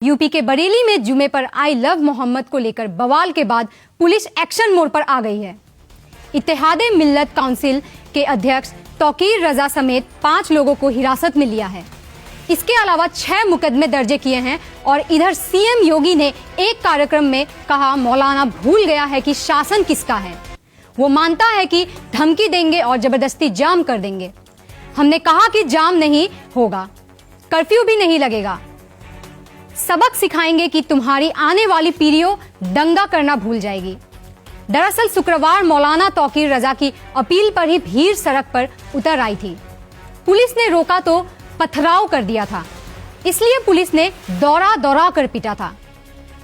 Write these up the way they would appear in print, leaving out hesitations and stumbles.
UP के बरेली में जुमे पर आई लव मोहम्मद को लेकर बवाल के बाद पुलिस एक्शन मोड पर आ गई है। इत्तेहादे मिल्लत काउंसिल के अध्यक्ष तौकीर रजा समेत 5 लोगों को हिरासत में लिया है। इसके अलावा 6 मुकदमे दर्ज किए हैं और इधर सीएम योगी ने एक कार्यक्रम में कहा, मौलाना भूल गया है कि शासन किसका है। वो मानता है कि धमकी देंगे और जबरदस्ती जाम कर देंगे। हमने कहा कि जाम नहीं होगा, कर्फ्यू भी नहीं लगेगा, सबक सिखाएंगे कि तुम्हारी आने वाली पीढ़ियों दंगा करना भूल जाएगी। दरअसल शुक्रवार मौलाना तौकीर रजा की अपील पर ही भीड़ सड़क पर उतर आई थी। पुलिस ने रोका तो पथराव कर दिया था, इसलिए पुलिस ने दौड़ा कर पीटा था।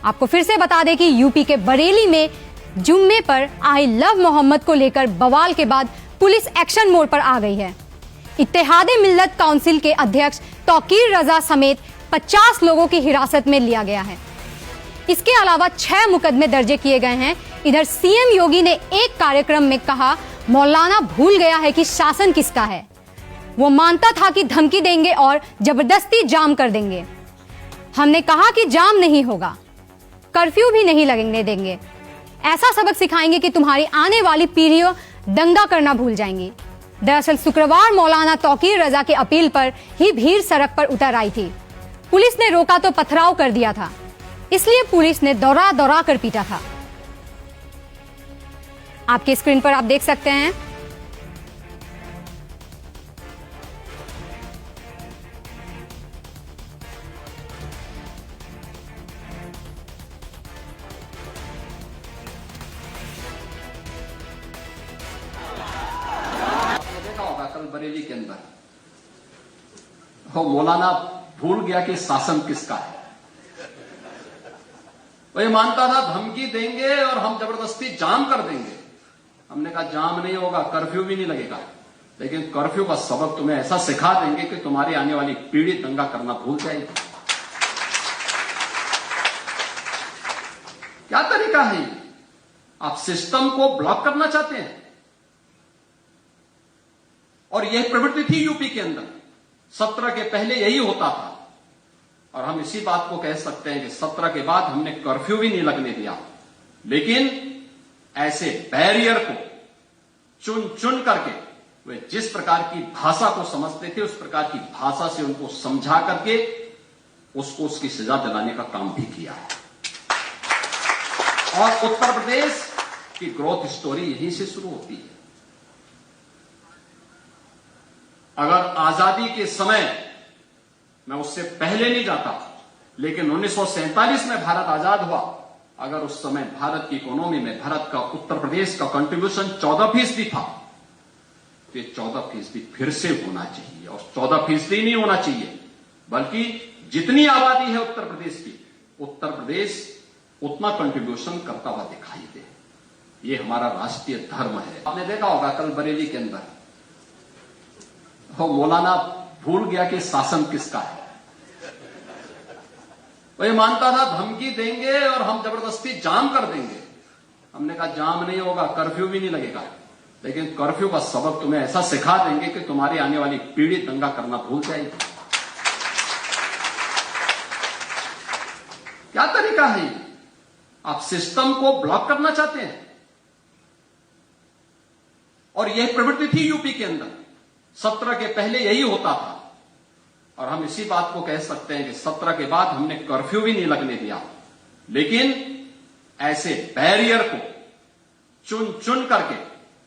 आपको फिर से बता दें कि यूपी के बरेली में जुम्मे पर आई लव मोहम्मद को लेकर बवाल के बाद पुलिस एक्शन मोड पर आ गई है। इत्तेहादे मिल्लत काउंसिल के अध्यक्ष तौकीर रजा समेत 50 लोगों की हिरासत में लिया गया है। इसके अलावा 6 मुकदमे दर्ज किए गए हैं। इधर सीएम योगी ने एक कार्यक्रम में कहा, मौलाना भूल गया है कि शासन किसका है। वो मानता था कि धमकी देंगे और जबरदस्ती जाम कर देंगे। हमने कहा कि जाम नहीं होगा, कर्फ्यू भी नहीं लगने देंगे, ऐसा सबक सिखाएंगे कि तुम्हारी आने वाली पीढ़ियों दंगा करना भूल जाएंगी। दरअसल शुक्रवार मौलाना तौकीर रजा की अपील पर ही भीड़ सड़क पर उतर आई थी। पुलिस ने रोका तो पथराव कर दिया था, इसलिए पुलिस ने दौड़ा कर पीटा था। आपके स्क्रीन पर आप देख सकते हैं। देखा होगा कल बरेली के अंदर मौलाना भूल गया कि शासन किसका है। वही मानता था धमकी देंगे और हम जबरदस्ती जाम कर देंगे। हमने कहा जाम नहीं होगा, कर्फ्यू भी नहीं लगेगा, लेकिन कर्फ्यू का सबक तुम्हें ऐसा सिखा देंगे कि तुम्हारी आने वाली पीढ़ी दंगा करना भूल जाएगी। क्या तरीका है ये? आप सिस्टम को ब्लॉक करना चाहते हैं। और यह प्रवृत्ति थी यूपी के अंदर, 17 के पहले यही होता था। और हम इसी बात को कह सकते हैं कि 17 के बाद हमने कर्फ्यू भी नहीं लगने दिया, लेकिन ऐसे बैरियर को चुन चुन करके वे जिस प्रकार की भाषा को समझते थे उस प्रकार की भाषा से उनको समझा करके उसको उसकी सजा दिलाने का काम भी किया है। और उत्तर प्रदेश की ग्रोथ स्टोरी यहीं से शुरू होती है। अगर आजादी के समय मैं उससे पहले नहीं जाता, लेकिन 1947 में भारत आजाद हुआ, अगर उस समय भारत की इकोनॉमी में भारत का उत्तर प्रदेश का कंट्रीब्यूशन 14% था, तो 14% फिर से होना चाहिए। और 14% नहीं होना चाहिए, बल्कि जितनी आबादी है उत्तर प्रदेश की, उत्तर प्रदेश उतना कंट्रीब्यूशन करता हुआ दिखाई दे। ये हमारा राष्ट्रीय धर्म है। आपने देखा होगा कल बरेली के अंदर मौलाना भूल गया कि शासन किसका है। वही मानता था धमकी देंगे और हम जबरदस्ती जाम कर देंगे। हमने कहा जाम नहीं होगा, कर्फ्यू भी नहीं लगेगा, लेकिन कर्फ्यू का सबक तुम्हें ऐसा सिखा देंगे कि तुम्हारी आने वाली पीढ़ी दंगा करना भूल जाएगी। क्या तरीका है ये? आप सिस्टम को ब्लॉक करना चाहते हैं। और यह प्रवृत्ति थी यूपी के अंदर, 17 के पहले यही होता था। और हम इसी बात को कह सकते हैं कि 17 के बाद हमने कर्फ्यू भी नहीं लगने दिया, लेकिन ऐसे बैरियर को चुन चुन करके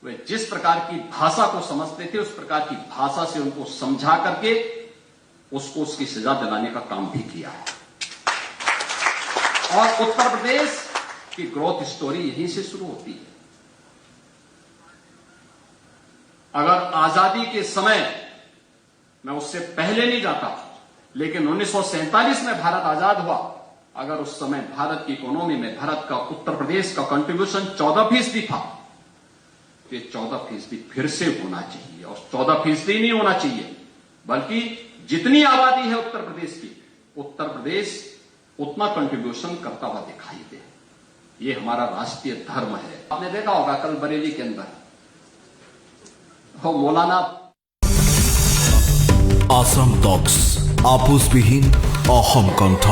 वे जिस प्रकार की भाषा को समझते थे उस प्रकार की भाषा से उनको समझा करके उसको उसकी सजा दिलाने का काम भी किया है। और उत्तर प्रदेश की ग्रोथ स्टोरी यहीं से शुरू होती है। अगर आजादी के समय मैं उससे पहले नहीं जाता, लेकिन 1947 में भारत आजाद हुआ, अगर उस समय भारत की इकोनॉमी में भारत का उत्तर प्रदेश का कंट्रीब्यूशन 14% था, तो 14% फिर से होना चाहिए। और 14% नहीं होना चाहिए, बल्कि जितनी आबादी है उत्तर प्रदेश की, उत्तर प्रदेश उतना कंट्रीब्यूशन करता हुआ दिखाई दे। ये हमारा राष्ट्रीय धर्म है। आपने देखा होगा कल बरेली के अंदर मौलाना আসাম টক্স আপোষবিহীন অসম কণ্ঠ।